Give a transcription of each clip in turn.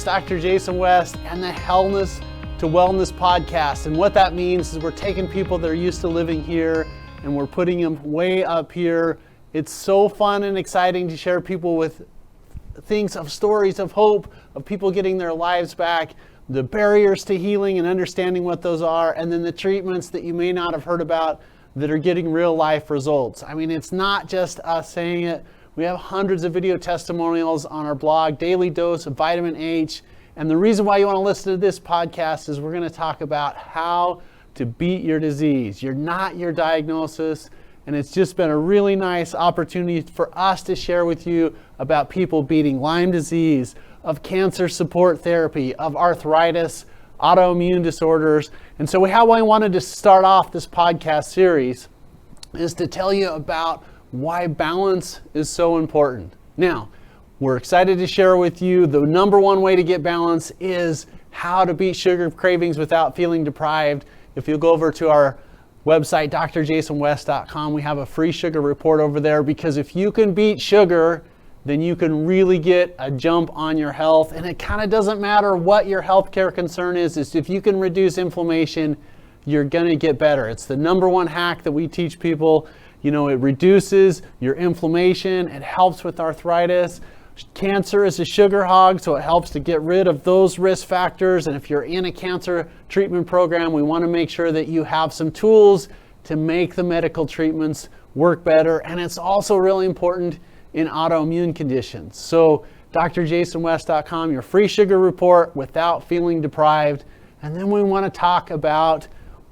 It's Dr. Jason West and the Hellness to Wellness podcast. And what that means is we're taking people that are used to living here and we're putting them way up here. It's so fun and exciting to share people with things of stories of hope, of people getting their lives back, the barriers to healing and understanding what those are, and then the treatments that you may not have heard about that are getting real life results. I mean, it's not just us saying it. We have hundreds of video testimonials on our blog, Daily Dose of Vitamin H. And the reason why you want to listen to this podcast is we're going to talk about how to beat your disease. You're not your diagnosis. And it's just been a really nice opportunity for us to share with you about people beating Lyme disease, of cancer support therapy, of arthritis, autoimmune disorders. And so how I wanted to start off this podcast series is to tell you about why balance is so important. Now, we're excited to share with you the number one way to get balance is how to beat sugar cravings without feeling deprived. If you'll go over to our website, drjasonwest.com, we have a free sugar report over there, because if you can beat sugar, then you can really get a jump on your health. And it kind of doesn't matter what your healthcare concern is if you can reduce inflammation, you're gonna get better. It's the number one hack that we teach people. You know, it reduces your inflammation, it helps with arthritis. Cancer is a sugar hog, so it helps to get rid of those risk factors. And if you're in a cancer treatment program, we want to make sure that you have some tools to make the medical treatments work better. And it's also really important in autoimmune conditions. So drjasonwest.com, your free sugar report without feeling deprived. And then we want to talk about,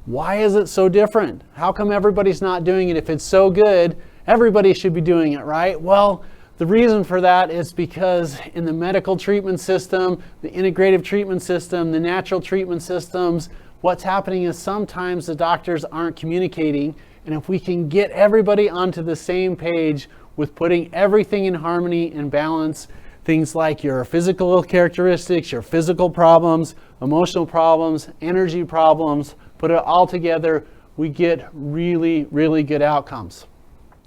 why is it so different? How come everybody's not doing it? If it's so good, everybody should be doing it, right? Well, the reason for that is because in the medical treatment system, the integrative treatment system, the natural treatment systems, what's happening is sometimes the doctors aren't communicating. And if we can get everybody onto the same page with putting everything in harmony and balance, things like your physical characteristics, your physical problems, emotional problems, energy problems, put it all together, we get really, really good outcomes.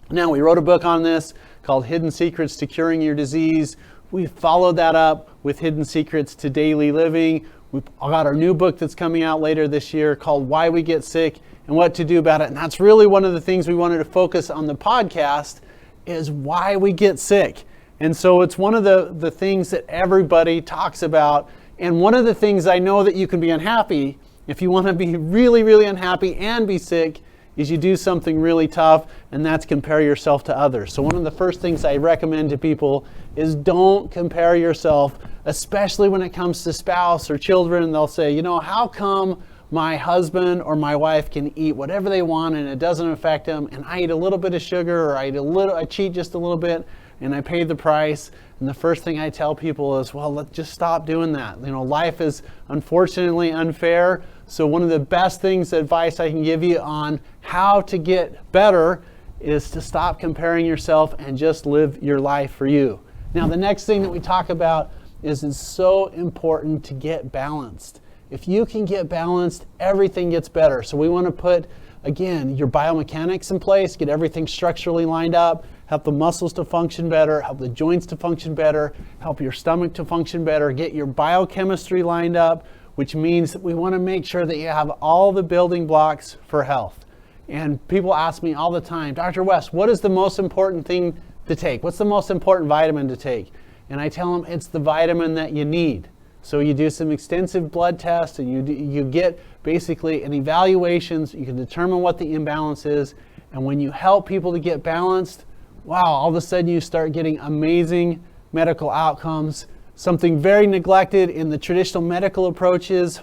Now, we wrote a book on this called Hidden Secrets to Curing Your Disease. We followed that up with Hidden Secrets to Daily Living. We've got our new book that's coming out later this year called Why We Get Sick and What to Do About It. And that's really one of the things we wanted to focus on the podcast, is why we get sick. And so it's one of the things that everybody talks about. And one of the things I know that you can be unhappy, if you want to be really, really unhappy and be sick, is you do something really tough, and that's compare yourself to others. So one of the first things I recommend to people is don't compare yourself, especially when it comes to spouse or children. They'll say, you know, how come my husband or my wife can eat whatever they want and it doesn't affect them, and I eat a little bit of sugar, or I cheat just a little bit and I pay the price? And the first thing I tell people is, well, let's just stop doing that. You know, life is unfortunately unfair. So one of the best advice I can give you on how to get better is to stop comparing yourself and just live your life for you. Now, the next thing that we talk about is it's so important to get balanced. If you can get balanced, everything gets better. So we want to put, again, your biomechanics in place, get everything structurally lined up, help the muscles to function better, help the joints to function better, help your stomach to function better, get your biochemistry lined up, which means that we want to make sure that you have all the building blocks for health. And people ask me all the time, Dr. West, what is the most important thing to take? What's the most important vitamin to take? And I tell them it's the vitamin that you need. So you do some extensive blood tests, and you get basically an evaluation so you can determine what the imbalance is. And when you help people to get balanced, wow, all of a sudden you start getting amazing medical outcomes. Something very neglected in the traditional medical approaches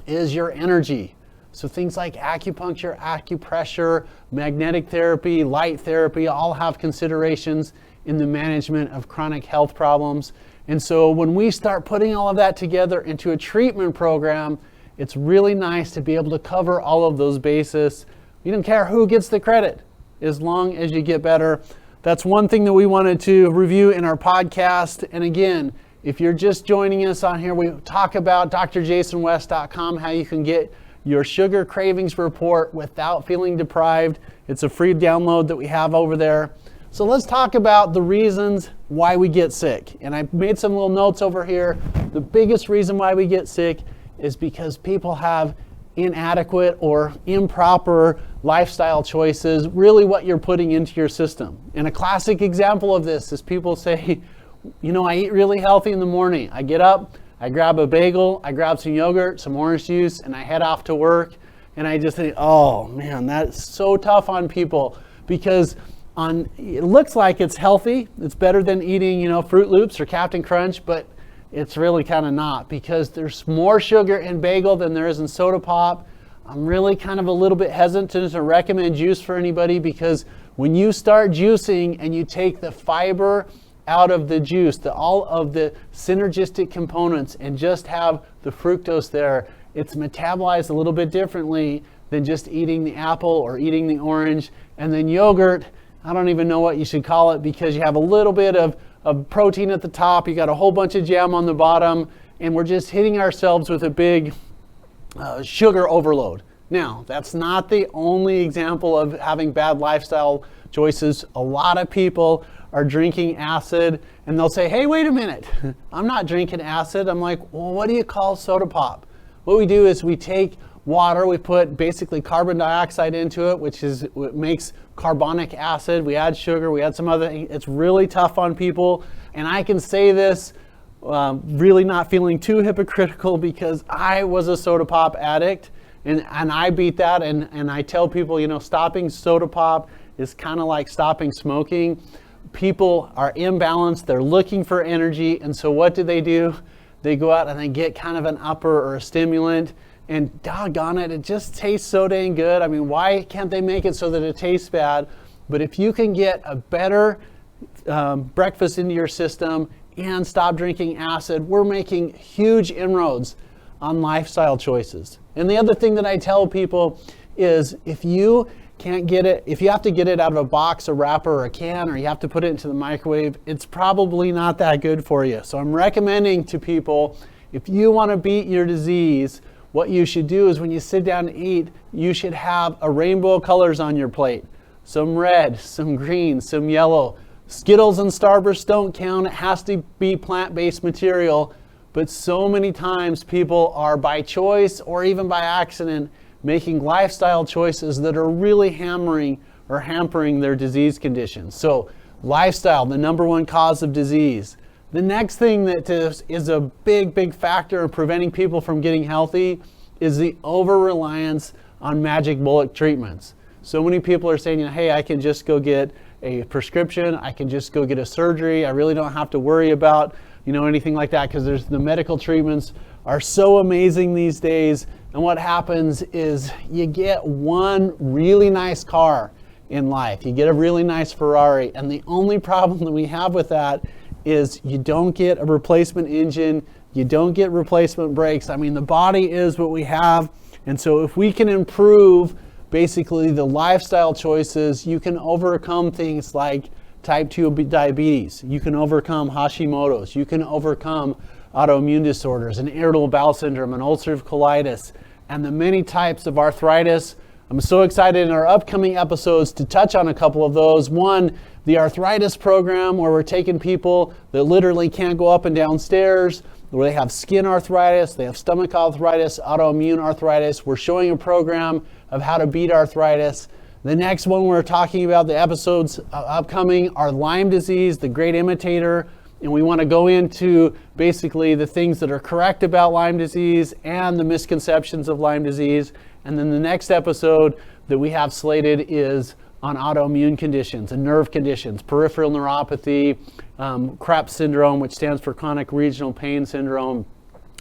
is your energy. So things like acupuncture, acupressure, magnetic therapy, light therapy, all have considerations in the management of chronic health problems. And so when we start putting all of that together into a treatment program, it's really nice to be able to cover all of those bases. You don't care who gets the credit, as long as you get better. That's one thing that we wanted to review in our podcast. And again, if you're just joining us on here, we talk about drjasonwest.com, how you can get your sugar cravings report without feeling deprived. It's a free download that we have over there. So let's talk about the reasons why we get sick. And I made some little notes over here. The biggest reason why we get sick is because people have inadequate or improper lifestyle choices, really what you're putting into your system. And a classic example of this is people say, you know, I eat really healthy in the morning. I get up, I grab a bagel, I grab some yogurt, some orange juice, and I head off to work. And I just think, oh man, that's so tough on people, because it looks like it's healthy. It's better than eating, you know, Fruit Loops or Captain Crunch, but it's really kind of not, because there's more sugar in bagel than there is in soda pop. I'm really kind of a little bit hesitant to recommend juice for anybody, because when you start juicing and you take the fiber out of the juice, all of the synergistic components, and just have the fructose there, it's metabolized a little bit differently than just eating the apple or eating the orange. And then yogurt, I don't even know what you should call it, because you have a little bit of protein at the top, you got a whole bunch of jam on the bottom, and we're just hitting ourselves with a big sugar overload. Now, that's not the only example of having bad lifestyle choices. A lot of people are drinking acid, and they'll say, hey, wait a minute, I'm not drinking acid. I'm like, well, what do you call soda pop? What we do is we take water, we put basically carbon dioxide into it, which is what makes carbonic acid. We add sugar, we add some other things. It's really tough on people. And I can say this really not feeling too hypocritical, because I was a soda pop addict, and I beat that. And I tell people, you know, stopping soda pop is kind of like stopping smoking. People are imbalanced, they're looking for energy, and so what do? They go out and they get kind of an upper or a stimulant, and doggone it, it just tastes so dang good. I mean, why can't they make it so that it tastes bad? But if you can get a better breakfast into your system and stop drinking acid, we're making huge inroads on lifestyle choices. And the other thing that I tell people is, if you can't get it, if you have to get it out of a box, a wrapper, or a can, or you have to put it into the microwave, it's probably not that good for you. So I'm recommending to people, if you want to beat your disease, what you should do is, when you sit down to eat, you should have a rainbow of colors on your plate. Some red, some green, some yellow. Skittles and Starburst don't count. It has to be plant-based material. But so many times people are, by choice or even by accident, making lifestyle choices that are really hampering their disease conditions. So lifestyle, the number one cause of disease. The next thing that is a big factor in preventing people from getting healthy is the over-reliance on magic bullet treatments. So many people are saying, you know, hey, I can just go get a prescription, I can just go get a surgery, I really don't have to worry about, you know, anything like that, because the medical treatments are so amazing these days. And what happens is, you get one really nice car in life, you get a really nice Ferrari, and the only problem that we have with that is you don't get a replacement engine, you don't get replacement brakes. I mean, the body is what we have. And so if we can improve basically the lifestyle choices, you can overcome things like type 2 diabetes, you can overcome Hashimoto's, you can overcome autoimmune disorders, and irritable bowel syndrome, and ulcerative colitis, and the many types of arthritis. I'm so excited in our upcoming episodes to touch on a couple of those. One, the arthritis program, where we're taking people that literally can't go up and down stairs, where they have skin arthritis, they have stomach arthritis, autoimmune arthritis. We're showing a program of how to beat arthritis. The next one we're talking about, the episodes upcoming, are Lyme disease, the great imitator. And we want to go into basically the things that are correct about Lyme disease and the misconceptions of Lyme disease. And then the next episode that we have slated is on autoimmune conditions and nerve conditions, peripheral neuropathy, CREP syndrome, which stands for chronic regional pain syndrome.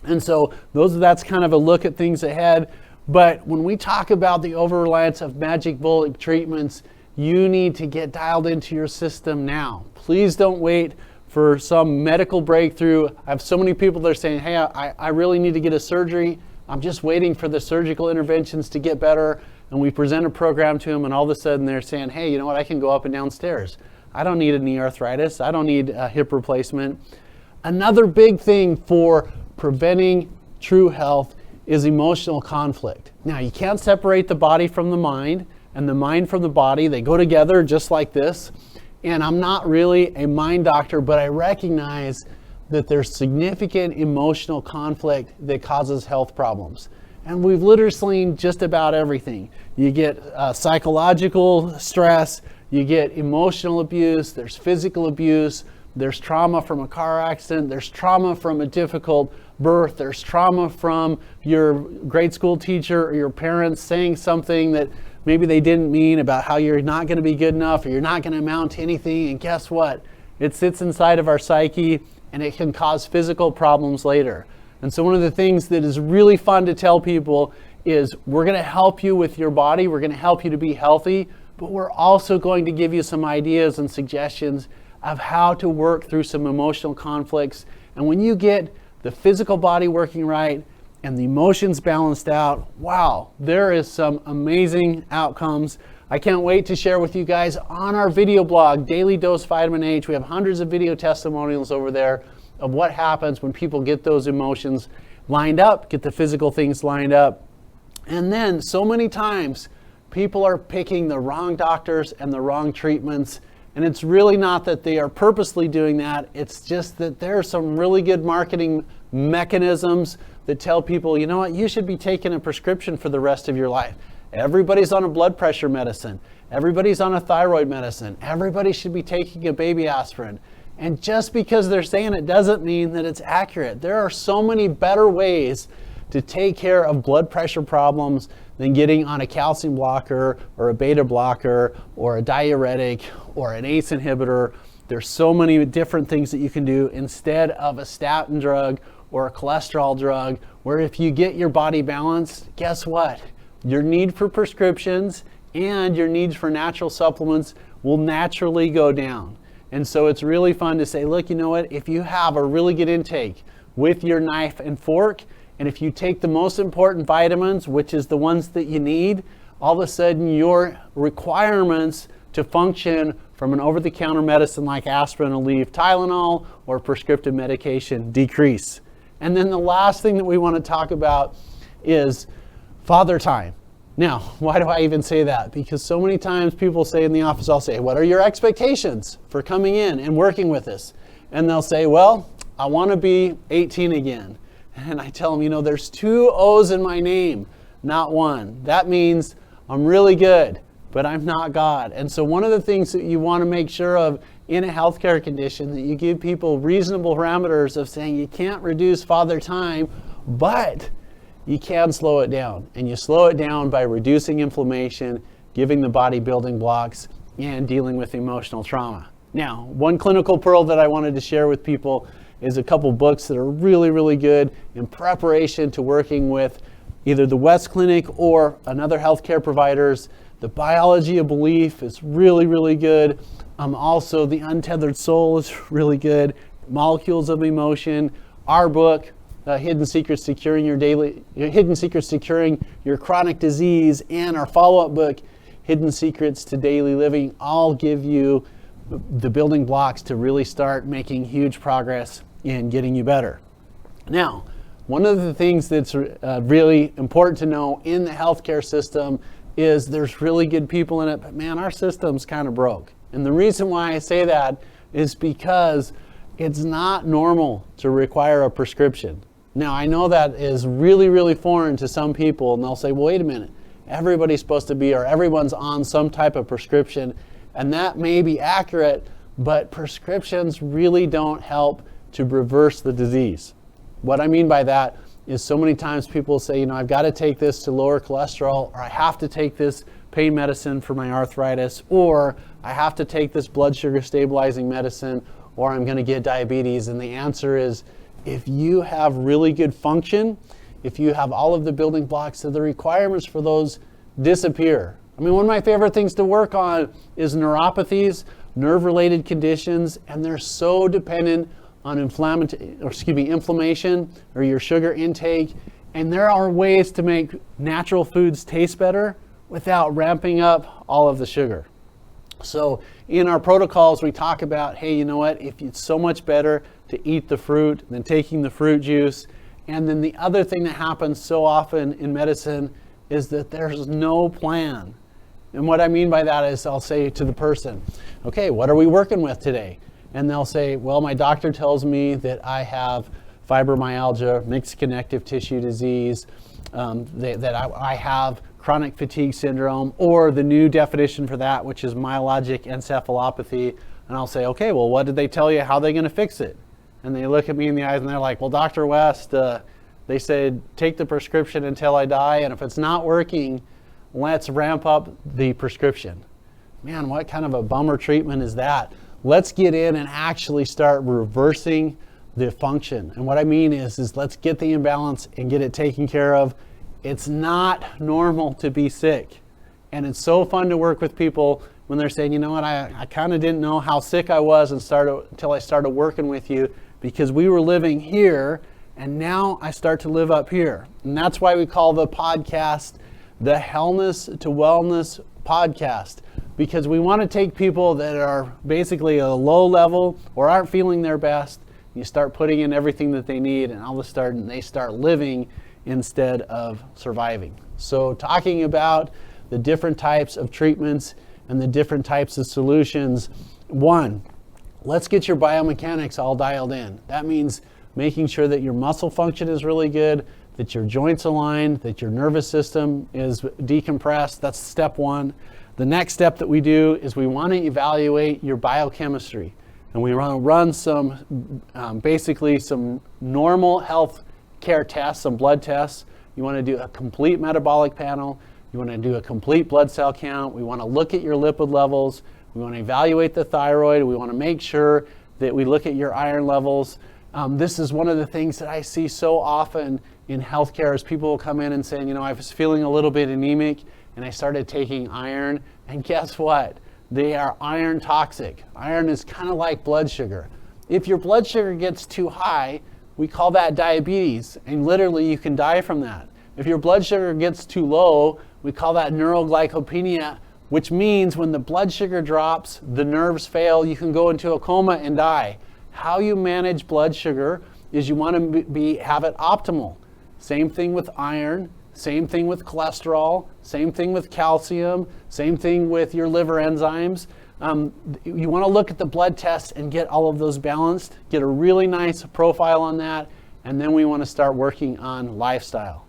And so that's kind of a look at things ahead. But when we talk about the over-reliance of magic bullet treatments, you need to get dialed into your system now. Please don't wait for some medical breakthrough. I have so many people that are saying, hey, I really need to get a surgery. I'm just waiting for the surgical interventions to get better. And we present a program to them, and all of a sudden they're saying, hey, you know what, I can go up and down stairs. I don't need a knee arthritis. I don't need a hip replacement. Another big thing for preventing true health is emotional conflict. Now, you can't separate the body from the mind, and the mind from the body. They go together just like this. And I'm not really a mind doctor, but I recognize that there's significant emotional conflict that causes health problems. And we've literally seen just about everything. You get psychological stress, you get emotional abuse, there's physical abuse, there's trauma from a car accident, there's trauma from a difficult birth, there's trauma from your grade school teacher or your parents saying something that maybe they didn't mean about how you're not going to be good enough or you're not going to amount to anything. And guess what? It sits inside of our psyche and it can cause physical problems later. And so one of the things that is really fun to tell people is we're going to help you with your body, we're going to help you to be healthy, but we're also going to give you some ideas and suggestions of how to work through some emotional conflicts. And when you get the physical body working right and the emotions balanced out, wow, there is some amazing outcomes. I can't wait to share with you guys on our video blog, Daily Dose Vitamin H. We have hundreds of video testimonials over there of what happens when people get those emotions lined up, get the physical things lined up. And then so many times people are picking the wrong doctors and the wrong treatments. And it's really not that they are purposely doing that. It's just that there are some really good marketing mechanisms that tell people, you know what, you should be taking a prescription for the rest of your life. Everybody's on a blood pressure medicine. Everybody's on a thyroid medicine. Everybody should be taking a baby aspirin. And just because they're saying it doesn't mean that it's accurate. There are so many better ways to take care of blood pressure problems than getting on a calcium blocker or a beta blocker or a diuretic or an ACE inhibitor. There's so many different things that you can do instead of a statin drug or a cholesterol drug, where if you get your body balanced, guess what? Your need for prescriptions and your needs for natural supplements will naturally go down. And so it's really fun to say, look, you know what? If you have a really good intake with your knife and fork, and if you take the most important vitamins, which is the ones that you need, all of a sudden your requirements to function from an over-the-counter medicine like aspirin, Aleve, Tylenol, or prescriptive medication decrease. And then the last thing that we want to talk about is father time. Now, why do I even say that? Because so many times people say in the office, I'll say, what are your expectations for coming in and working with us? And they'll say, well, I want to be 18 again. And I tell them, you know, there's 2 O's in my name, not one. That means I'm really good, but I'm not God. And so one of the things that you want to make sure of in a healthcare condition, that you give people reasonable parameters of saying you can't reduce father time, but you can slow it down. And you slow it down by reducing inflammation, giving the body building blocks, and dealing with emotional trauma. Now, one clinical pearl that I wanted to share with people is a couple books that are really, really good in preparation to working with either the West Clinic or another healthcare providers. The Biology of Belief is really, really good. Also, The Untethered Soul is really good. Molecules of Emotion. Our book, Hidden Secrets to Curing Your Chronic Disease, and our follow-up book, Hidden Secrets to Daily Living, all give you the building blocks to really start making huge progress in getting you better. Now, one of the things that's really important to know in the healthcare system is there's really good people in it, but man, our system's kind of broke. And the reason why I say that is because it's not normal to require a prescription. Now, I know that is really, really foreign to some people, and they'll say, well, wait a minute, everybody's supposed to be, or everyone's on some type of prescription, and that may be accurate, but prescriptions really don't help to reverse the disease. What I mean by that is so many times people say, you know, I've got to take this to lower cholesterol, or I have to take this pain medicine for my arthritis, or I have to take this blood sugar stabilizing medicine, or I'm going to get diabetes. And the answer is, if you have really good function, if you have all of the building blocks, so the requirements for those disappear. I mean, one of my favorite things to work on is neuropathies, nerve-related conditions, and they're so dependent on inflammation or your sugar intake. And there are ways to make natural foods taste better without ramping up all of the sugar. So in our protocols, we talk about, hey, you know what? If it's so much better to eat the fruit than taking the fruit juice. And then the other thing that happens so often in medicine is that there's no plan. And what I mean by that is I'll say to the person, okay, what are we working with today? And they'll say, well, my doctor tells me that I have fibromyalgia, mixed connective tissue disease, that I have chronic fatigue syndrome, or the new definition for that, which is myalgic encephalopathy. And I'll say, okay, well, what did they tell you? How are they going to fix it? And they look at me in the eyes and they're like, well, Dr. West, they said, take the prescription until I die. And if it's not working, let's ramp up the prescription. Man, what kind of a bummer treatment is that? Let's get in and actually start reversing the function. And what I mean is let's get the imbalance and get it taken care of. It's not normal to be sick. And it's so fun to work with people when they're saying, you know what, I kind of didn't know how sick I was until I started working with you, because we were living here and now I start to live up here. And that's why we call the podcast the Hellness to Wellness podcast, because we want to take people that are basically a low level or aren't feeling their best. You start putting in everything that they need, and all of a sudden they start living instead of surviving. So talking about the different types of treatments and the different types of solutions. One, let's get your biomechanics all dialed in. That means making sure that your muscle function is really good, that your joints align, that your nervous system is decompressed. That's step one. The next step that we do is we want to evaluate your biochemistry. And we want to run some, basically some normal health care tests, some blood tests. You want to do a complete metabolic panel. You want to do a complete blood cell count. We want to look at your lipid levels. We want to evaluate the thyroid. We want to make sure that we look at your iron levels. This is one of the things that I see so often in healthcare is people will come in and say, you know, I was feeling a little bit anemic and I started taking iron, and guess what? They are iron toxic. Iron is kind of like blood sugar. If your blood sugar gets too high, we call that diabetes, and literally you can die from that. If your blood sugar gets too low, we call that neuroglycopenia, which means when the blood sugar drops, the nerves fail, you can go into a coma and die. How you manage blood sugar is you want to have it optimal. Same thing with iron, same thing with cholesterol, same thing with calcium, same thing with your liver enzymes. You want to look at the blood tests and get all of those balanced, get a really nice profile on that, and then we want to start working on lifestyle.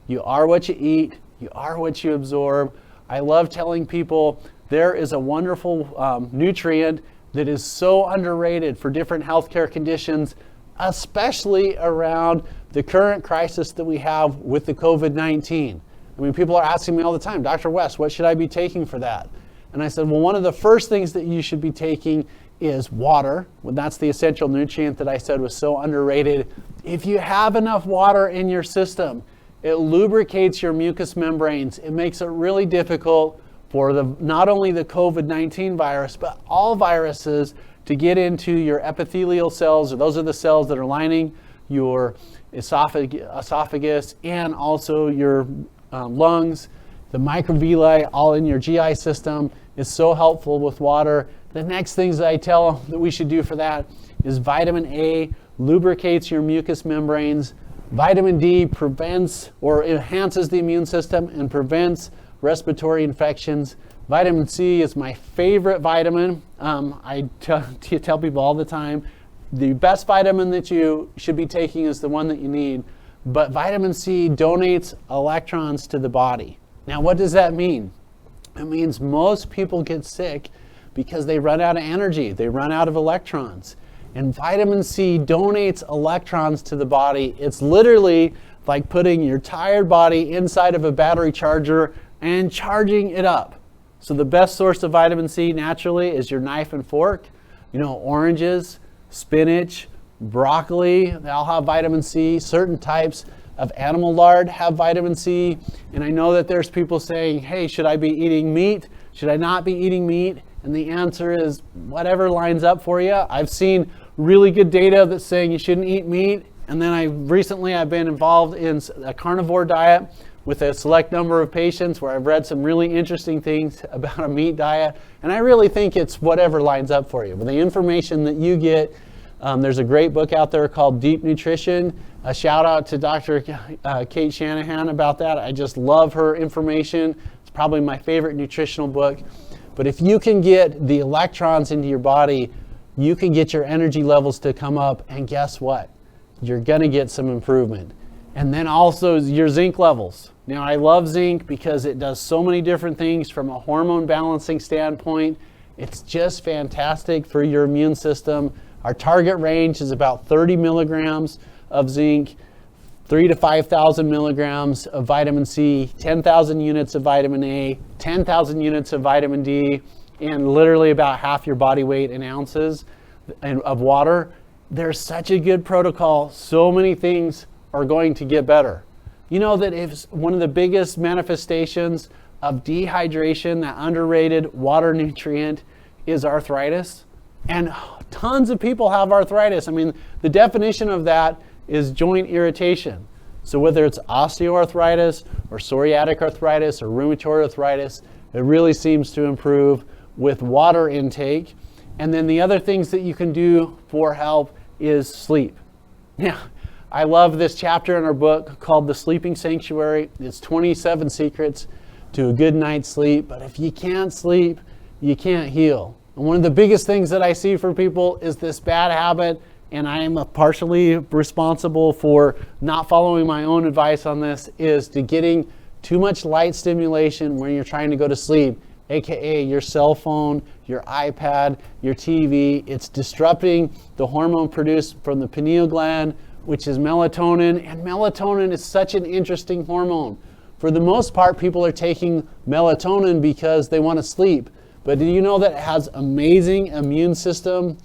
You are what you eat, you are what you absorb. I love telling people there is a wonderful nutrient that is so underrated for different healthcare conditions, especially around the current crisis that we have with the COVID-19. I mean, people are asking me all the time, Dr. West, what should I be taking for that? And I said, well, one of the first things that you should be taking is water. Well, that's the essential nutrient that I said was so underrated. If you have enough water in your system, it lubricates your mucous membranes. It makes it really difficult for not only the COVID-19 virus, but all viruses to get into your epithelial cells, or those are the cells that are lining your esophagus and also your lungs. The microvilli all in your GI system is so helpful with water. The next things that I tell that we should do for that is vitamin A lubricates your mucous membranes. Vitamin D prevents or enhances the immune system and prevents respiratory infections. Vitamin C is my favorite vitamin. I tell people all the time, the best vitamin that you should be taking is the one that you need. But vitamin C donates electrons to the body. Now, what does that mean? It means most people get sick because they run out of energy. They run out of electrons. And vitamin C donates electrons to the body. It's literally like putting your tired body inside of a battery charger and charging it up. So the best source of vitamin C naturally is your knife and fork. You know, oranges, spinach, broccoli, they all have vitamin C. Certain types of animal lard have vitamin C. And I know that there's people saying, hey, should I be eating meat? Should I not be eating meat? And the answer is whatever lines up for you. I've seen really good data that's saying you shouldn't eat meat. And then I've been involved in a carnivore diet with a select number of patients where I've read some really interesting things about a meat diet. And I really think it's whatever lines up for you. But the information that you get, there's a great book out there called Deep Nutrition. A shout out to Dr. Kate Shanahan about that. I just love her information. It's probably my favorite nutritional book. But if you can get the electrons into your body, you can get your energy levels to come up, and guess what? You're gonna get some improvement. And then also your zinc levels. Now I love zinc because it does so many different things from a hormone balancing standpoint. It's just fantastic for your immune system. Our target range is about 30 milligrams of zinc, 3,000 to 5,000 milligrams of vitamin C, 10,000 units of vitamin A, 10,000 units of vitamin D, and literally about half your body weight in ounces of water. There's such a good protocol. So many things are going to get better. You know that if one of the biggest manifestations of dehydration, that underrated water nutrient, is arthritis. And tons of people have arthritis. I mean, the definition of that is joint irritation. So whether it's osteoarthritis or psoriatic arthritis or rheumatoid arthritis, it really seems to improve with water intake. And then the other things that you can do for help is sleep. Now, I love this chapter in our book called The Sleeping Sanctuary. It's 27 secrets to a good night's sleep. But if you can't sleep, you can't heal. And one of the biggest things that I see for people is this bad habit, and I am partially responsible for not following my own advice on this, is to getting too much light stimulation when you're trying to go to sleep, aka your cell phone, your iPad, your TV. It's disrupting the hormone produced from the pineal gland, which is melatonin, and melatonin is such an interesting hormone. For the most part, people are taking melatonin because they want to sleep. But do you know that it has amazing immune system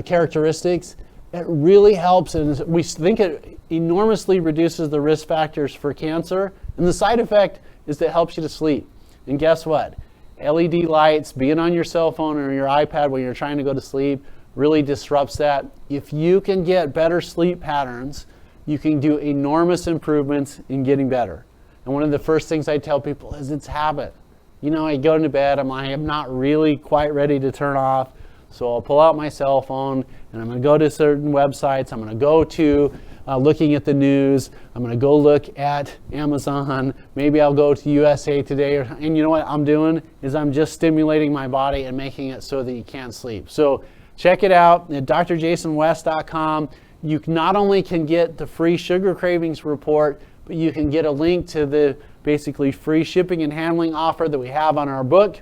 characteristics? It really helps, and we think it enormously reduces the risk factors for cancer. And the side effect is that it helps you to sleep. And guess what? LED lights, being on your cell phone or your iPad when you're trying to go to sleep, really disrupts that. If you can get better sleep patterns, you can do enormous improvements in getting better. And one of the first things I tell people is it's habit. You know, I go into bed, I'm not really quite ready to turn off, so I'll pull out my cell phone and I'm going to go to certain websites. I'm going to go to looking at the news. I'm going to go look at Amazon. Maybe I'll go to USA Today. And you know what I'm doing is I'm just stimulating my body and making it so that you can't sleep. So check it out at drjasonwest.com. You not only can get the free sugar cravings report, but you can get a link to the basically free shipping and handling offer that we have on our book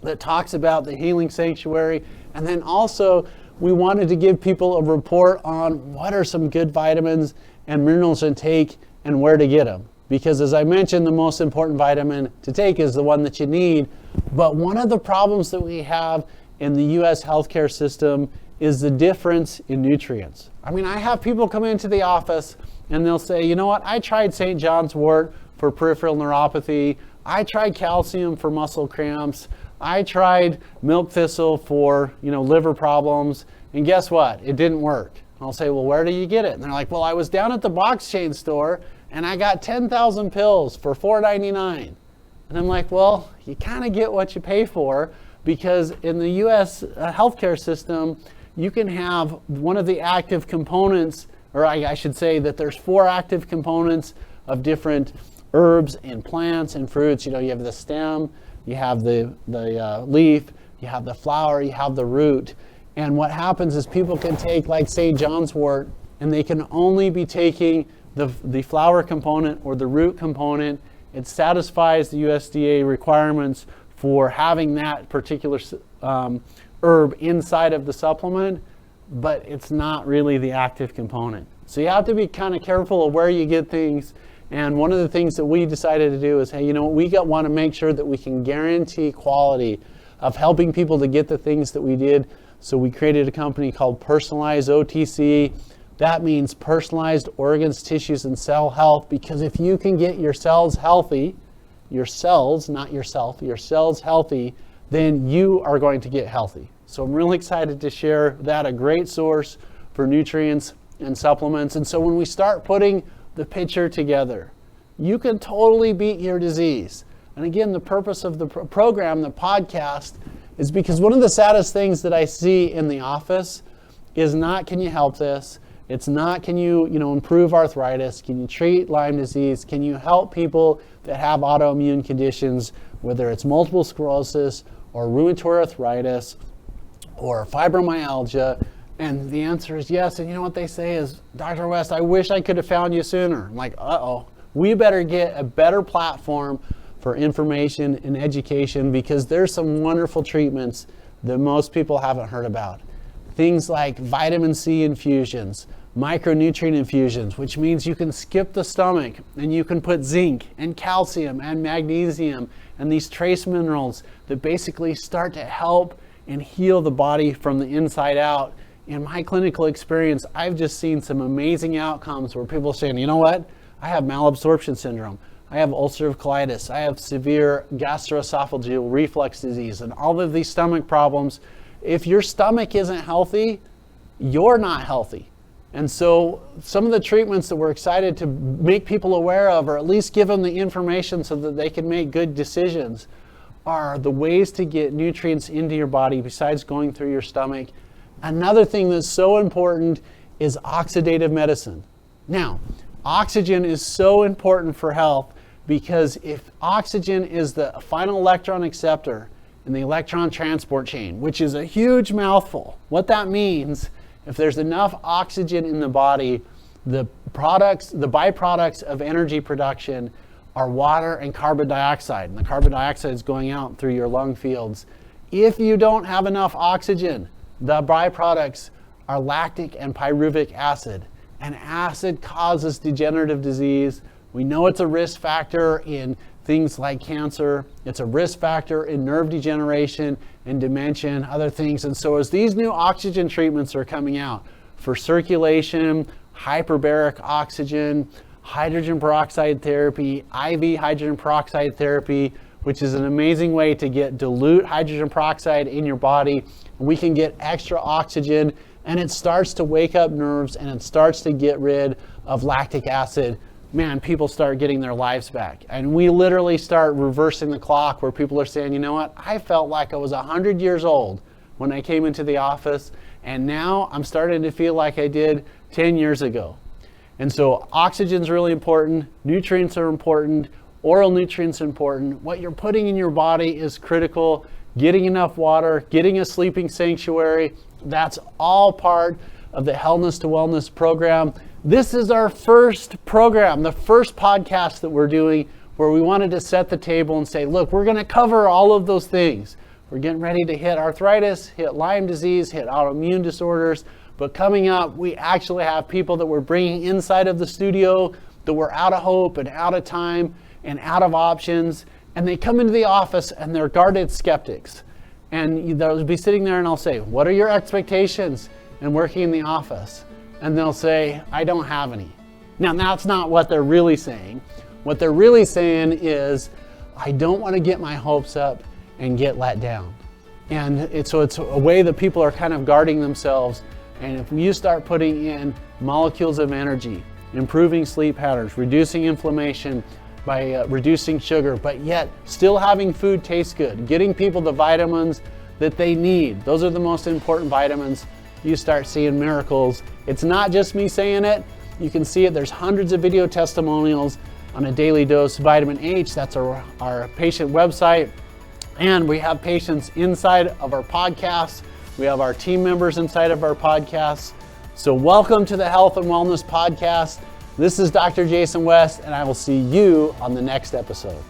that talks about the Healing Sanctuary. And then also we wanted to give people a report on what are some good vitamins and minerals to take and where to get them. Because as I mentioned, the most important vitamin to take is the one that you need. But one of the problems that we have in the US healthcare system is the difference in nutrients. I mean, I have people come into the office and they'll say, you know what, I tried St. John's wort for peripheral neuropathy. I tried calcium for muscle cramps. I tried milk thistle for, liver problems. And guess what? It didn't work. I'll say, well, where do you get it? And they're like, well, I was down at the box chain store and I got 10,000 pills for $4.99. And I'm like, well, you kind of get what you pay for, because in the US healthcare system, you can have one of the active components, or I should say that there's 4 active components of different herbs and plants and fruits. You have the stem, you have the leaf, you have the flower, you have the root. And what happens is people can take like St. John's wort and they can only be taking the flower component or the root component. It satisfies the USDA requirements for having that particular herb inside of the supplement, but it's not really the active component. So you have to be kind of careful of where you get things. And one of the things that we decided to do is, hey, we want to make sure that we can guarantee quality of helping people to get the things that we did. So we created a company called Personalized OTC. That means personalized organs, tissues, and cell health, because if you can get your cells healthy, your cells, not yourself, your cells healthy, then you are going to get healthy. So I'm really excited to share that, a great source for nutrients and supplements. And so when we start putting the picture together, you can totally beat your disease. And again, the purpose of the program, the podcast, is because one of the saddest things that I see in the office is not, can you help this? It's not, can you improve arthritis? Can you treat Lyme disease? Can you help people that have autoimmune conditions, whether it's multiple sclerosis or rheumatoid arthritis or fibromyalgia? And the answer is yes. And you know what they say is, Dr. West, I wish I could have found you sooner. I'm like, uh-oh, we better get a better platform for information and education, because there's some wonderful treatments that most people haven't heard about. Things like vitamin C infusions, micronutrient infusions, which means you can skip the stomach and you can put zinc and calcium and magnesium and these trace minerals that basically start to help and heal the body from the inside out. In my clinical experience, I've just seen some amazing outcomes where people are saying, you know what, I have malabsorption syndrome, I have ulcerative colitis, I have severe gastroesophageal reflux disease, and all of these stomach problems. If your stomach isn't healthy, you're not healthy. And so some of the treatments that we're excited to make people aware of, or at least give them the information so that they can make good decisions, are the ways to get nutrients into your body besides going through your stomach. Another thing that's so important is oxidative medicine. Now, oxygen is so important for health, because if oxygen is the final electron acceptor in the electron transport chain, which is a huge mouthful, what that means, if there's enough oxygen in the body, the byproducts of energy production are water and carbon dioxide, and the carbon dioxide is going out through your lung fields. If you don't have enough oxygen, the byproducts are lactic and pyruvic acid, and acid causes degenerative disease. We know it's a risk factor in things like cancer. It's a risk factor in nerve degeneration and dementia and other things. And so as these new oxygen treatments are coming out for circulation, hyperbaric oxygen, hydrogen peroxide therapy, IV hydrogen peroxide therapy, which is an amazing way to get dilute hydrogen peroxide in your body, we can get extra oxygen, and it starts to wake up nerves, and it starts to get rid of lactic acid. Man, people start getting their lives back. And we literally start reversing the clock, where people are saying, you know what, I felt like I was 100 years old when I came into the office, and now I'm starting to feel like I did 10 years ago. And so oxygen's really important, nutrients are important, oral nutrients are important. What you're putting in your body is critical. Getting enough water, getting a sleeping sanctuary, that's all part of the Healthness to Wellness program. This is our first program, the first podcast that we're doing, where we wanted to set the table and say, look, we're going to cover all of those things. We're getting ready to hit arthritis, hit Lyme disease, hit autoimmune disorders. But coming up, we actually have people that we're bringing inside of the studio that were out of hope and out of time and out of options. And they come into the office and they're guarded skeptics. And they'll be sitting there and I'll say, what are your expectations in working in the office? And they'll say, I don't have any. Now, that's not what they're really saying. What they're really saying is, I don't want to get my hopes up and get let down. And so it's a way that people are kind of guarding themselves. And if you start putting in molecules of energy, improving sleep patterns, reducing inflammation by reducing sugar, but yet still having food taste good, getting people the vitamins that they need. Those are the most important vitamins. You start seeing miracles. It's not just me saying it. You can see it. There's hundreds of video testimonials on A Daily Dose Vitamin H. That's our patient website. And we have patients inside of our podcasts. We have our team members inside of our podcasts. So welcome to the Health and Wellness Podcast. This is Dr. Jason West, and I will see you on the next episode.